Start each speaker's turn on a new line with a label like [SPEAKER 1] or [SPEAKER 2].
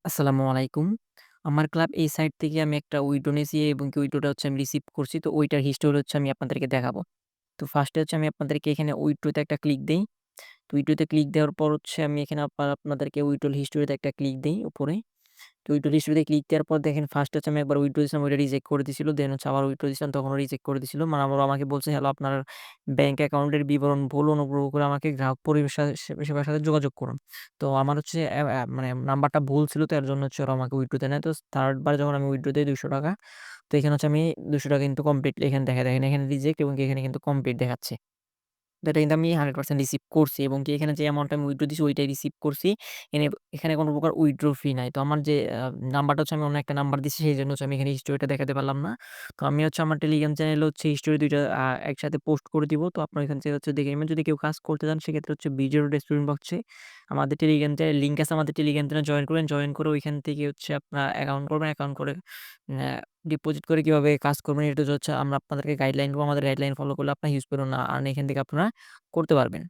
[SPEAKER 1] আসসালামু আলাইকুম। আমার ক্লাব এই সাইট থেকে আমি একটা উইথড্র নিয়েছি এবং কি উইথড্রটা হচ্ছে আমি রিসিভ করছি। তো ওইটার হিস্টোরি হচ্ছে আমি আপনাদেরকে দেখাবো। তো ফার্স্ট এ হচ্ছে আমি আপনাদেরকে এখানে উইথড্রতে একটা ক্লিক দেই। তো উইথড্রতে ক্লিক দেওয়ার পর হচ্ছে আমি এখানে আপনাদেরকে উইথড্রল হিস্টোরিতে একটা ক্লিক দেই উপরে। তো উইথড্র হিস্টোরিতে ক্লিক দেওয়ার পর দেখেন ফার্স্ট হচ্ছে আমি একবার উইথড্র দিছিলাম, ওইটা রিজেক্ট করে দিছিল। দেন হচ্ছে আবার উইথড্র দিছিলাম, তখনও রিজেক্ট করে দিছিল। মানে আবারও আমাকে বলছে, "হ্যালো, আপনার ব্যাংক অ্যাকাউন্টের বিবরণ ভুল। অনুগ্রহ করে আমাকে গ্রাহক সেবার সাথে যোগাযোগ করুন।" তো আমার হচ্ছে অ্যা অ্যা মানে নাম্বারটা ভুল ছিল, তো এর জন্য হচ্ছে ওরা আমাকে উইথড্র দেয় নাই। তো 3rd বার যখন আমি উইথড্র দেই ৳২০০, তো এখানে হচ্ছে আমি ৳২০০ কিন্তু কমপ্লিটলি এখানে দেখায়। দেখেন এখানে রিজেক্ট এবং কি এখানে কিন্তু কমপ্লিট দেখাচ্ছে। তো এটা কিন্তু আমি 100% রিসিভ করছি এবং কি এখানে যে অ্যামাউন্টটা আমি উইথড্র দিছি ওইটাই রিসিভ করছি। এখানে কোন প্রকার উইথড্র ফি নাই। তো আমার যে নাম্বারটা হচ্ছে আমি অন্য একটা নাম্বার দিছি, সেইজন্য হচ্ছে আমি এখানে হিস্টোরিটা দেখাতে পারলাম না। তো আমি হচ্ছে আমার টেলিগ্রাম চ্যানেলে হচ্ছে হিস্টোরি ২ টা একসাথে পোস্ট করে দিব। তো আপনারা এখান থেকে হচ্ছে দেখে নিবেন। যদি কেউ কাজ করতে চান সেক্ষেত্রে হচ্ছে ভিডিওর ডেসক্রিপশন বক্সে আমাদের টেলিগ্রাম চ্যানেল লিঙ্ক আছে। আমাদের টেলিগ্রাম চ্যানেলে জয়েন করবেন। জয়েন করে ওইখান থেকে হচ্ছে আপনারা অ্যাকাউন্ট করবেন। অ্যাকাউন্ট করে ডিপোজিট করে কিভাবে কাজ করবেন এটা হচ্ছে আমরা আপনাদেরকে গাইডলাইন দিব। আমাদের গাইডলাইন ফলো করলে আপনারা হিউজ পরিমাণ আর্ন এখান থেকে আপনারা করতে পারবেন।